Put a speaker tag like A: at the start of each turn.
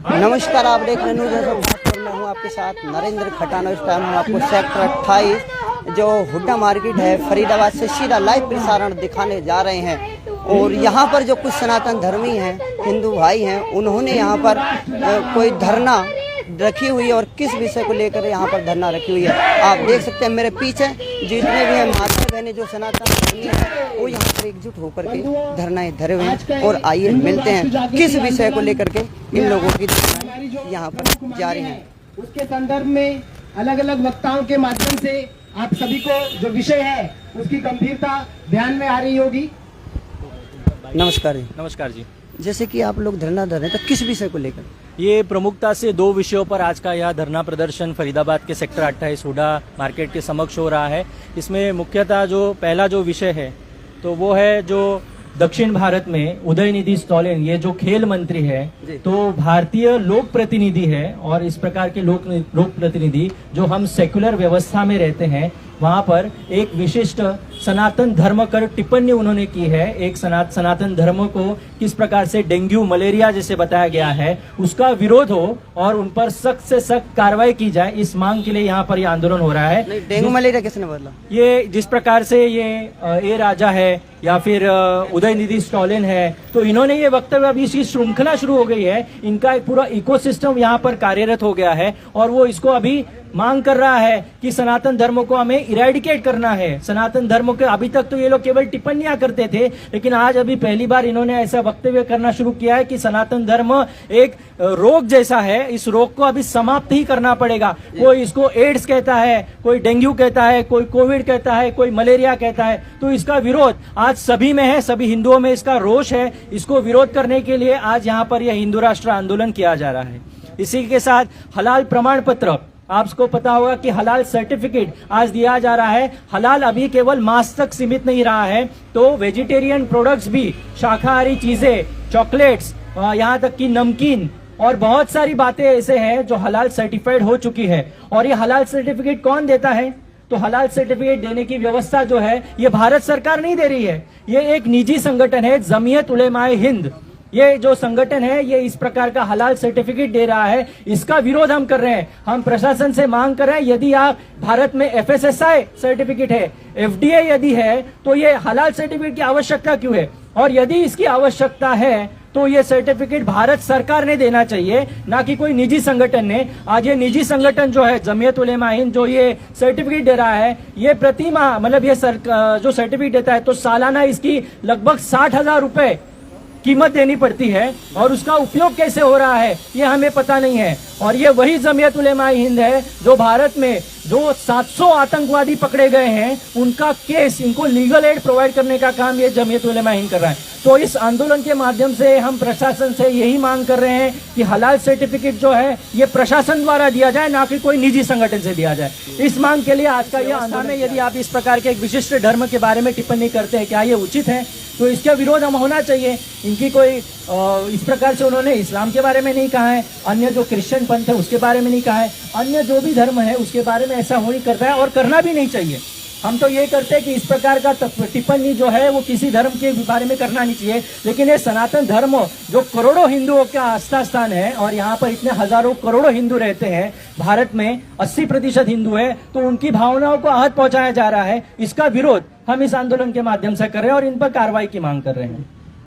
A: नमस्कार, आप देख रहे हैं न्यूज़ भारत। मैं हूं आपके साथ नरेंद्र खटाना। इस टाइम हम आपको सेक्टर 28 जो हुड्डा मार्केट है फरीदाबाद से सीधा लाइव प्रसारण दिखाने जा रहे हैं। और यहां पर जो कुछ सनातन धर्मी हैं, हिंदू भाई हैं, उन्होंने यहां पर कोई धरना रखी हुई है और किस विषय को लेकर यहाँ पर धरना रखी हुई है आप देख सकते हैं। मेरे पीछे जितने भी हैं माता बहनें जो सनातन धर्मी हैं वो यहाँ पर एकजुट होकर के धरनाएं धरे हुए हैं। और आइए मिलते हैं किस विषय को लेकर के इन लोगों की धरना यहाँ पर जारी है।
B: उसके संदर्भ में अलग अलग वक्ताओं के माध्यम से आप सभी को जो विषय है उसकी गंभीरता ध्यान में आ रही होगी।
A: नमस्कार जी।
C: नमस्कार जी।
A: जैसे कि आप लोग धरना दे रहे हैं तो किस विषय को लेकर?
C: ये प्रमुखता से दो विषयों पर आज का यह धरना प्रदर्शन फरीदाबाद के सेक्टर 28 हुड्डा मार्केट के समक्ष हो रहा है। इसमें मुख्यतः जो पहला जो विषय है तो वो है जो दक्षिण भारत में उदयनिधि स्टॉलिन, ये जो खेल मंत्री है, तो भारतीय लोक प्रतिनिधि है। और इस प्रकार के लोक प्रतिनिधि जो हम सेक्युलर व्यवस्था में रहते हैं वहां पर एक विशिष्ट सनातन धर्म कर टिप्पणी उन्होंने की है। एक सनातन धर्म को किस प्रकार से डेंगू मलेरिया जैसे बताया गया है उसका विरोध हो और उन पर सख्त से सख्त कार्रवाई की जाए, इस मांग के लिए यहाँ पर यह आंदोलन हो रहा है।
A: डेंगू मलेरिया किसने बोला? ये
C: जिस प्रकार से ये ए राजा है या फिर उदयनिधि स्टॉलिन है, तो इन्होंने ये वक्तव्य, अभी इसकी श्रृंखला शुरू हो गई है, इनका एक पूरा इकोसिस्टम यहाँ पर कार्यरत हो गया है और वो इसको अभी मांग कर रहा है कि सनातन धर्म को हमें इरेडिकेट करना है। सनातन धर्म के अभी तक तो ये लोग केवल टिप्पणियां करते थे, लेकिन आज अभी पहली बार इन्होंने ऐसा वक्तव्य करना शुरू किया है कि सनातन धर्म एक रोग जैसा है, इस रोग को अभी समाप्त ही करना पड़ेगा। कोई इसको एड्स कहता है, कोई डेंगू कहता है, कोई कोविड कहता है, कोई मलेरिया कहता है। तो इसका विरोध आज सभी में है, सभी हिंदुओं में इसका रोष है। इसको विरोध करने के लिए आज यहाँ पर यह हिंदू राष्ट्र आंदोलन किया जा रहा है। इसी के साथ हलाल प्रमाण पत्र, आपको पता होगा कि हलाल सर्टिफिकेट आज दिया जा रहा है। हलाल अभी केवल मांस तक सीमित नहीं रहा है, तो वेजिटेरियन प्रोडक्ट्स भी, शाकाहारी चीजें, चॉकलेट्स, यहाँ तक कि नमकीन और बहुत सारी बातें ऐसे हैं जो हलाल सर्टिफाइड हो चुकी है। और ये हलाल सर्टिफिकेट कौन देता है? तो हलाल सर्टिफिकेट देने की व्यवस्था जो है ये भारत सरकार नहीं दे रही है, ये एक निजी संगठन है, जमीयत उलेमाए हिंद। ये जो संगठन है ये इस प्रकार का हलाल सर्टिफिकेट दे रहा है, इसका विरोध हम कर रहे हैं। हम प्रशासन से मांग कर रहे हैं, यदि आप भारत में FSSAI सर्टिफिकेट है, FDA यदि है, तो ये हलाल सर्टिफिकेट की आवश्यकता क्यों है? और यदि इसकी आवश्यकता है तो ये सर्टिफिकेट भारत सरकार ने देना चाहिए, ना कि कोई निजी संगठन ने। आज ये निजी संगठन जो है जमीयत उलेमा हिंद जो ये सर्टिफिकेट दे रहा है, ये प्रति माह मतलब ये जो सर्टिफिकेट देता है तो सालाना इसकी लगभग 60,000 रुपए कीमत देनी पड़ती है और उसका उपयोग कैसे हो रहा है ये हमें पता नहीं है। और ये वही जमीयत उलेमा हिंद है जो भारत में जो 700 आतंकवादी पकड़े गए हैं उनका केस, इनको लीगल एड प्रोवाइड करने का काम ये जमीयत उलेमा हिंद कर रहा है। तो इस आंदोलन के माध्यम से हम प्रशासन से यही मांग कर रहे हैं कि हलाल सर्टिफिकेट जो है ये प्रशासन द्वारा दिया जाए, ना कि कोई निजी संगठन से दिया जाए। इस मांग के लिए आज का यह आंदोलन है। यदि आप इस प्रकार के एक विशिष्ट धर्म के बारे में टिप्पणी करते हैं, क्या ये उचित है? तो इसका विरोध हम होना चाहिए। इनकी कोई इस प्रकार से उन्होंने इस्लाम के बारे में नहीं कहा है, अन्य जो क्रिश्चियन पंथ है उसके बारे में नहीं कहा है, अन्य जो भी धर्म है उसके बारे में ऐसा हो नहीं करता है और करना भी नहीं चाहिए। हम तो ये करते हैं कि इस प्रकार का टिप्पणी जो है वो किसी धर्म के बारे में करना नहीं चाहिए। लेकिन ये सनातन धर्म जो करोड़ों हिंदुओं का आस्था स्थान है और यहाँ पर इतने हजारों करोड़ों हिंदू रहते हैं, भारत में 80% हिंदू है, तो उनकी भावनाओं को आहत पहुंचाया जा रहा है। इसका विरोध हम इस आंदोलन के माध्यम से कर रहे हैं और इन पर कार्रवाई की मांग कर रहे हैं।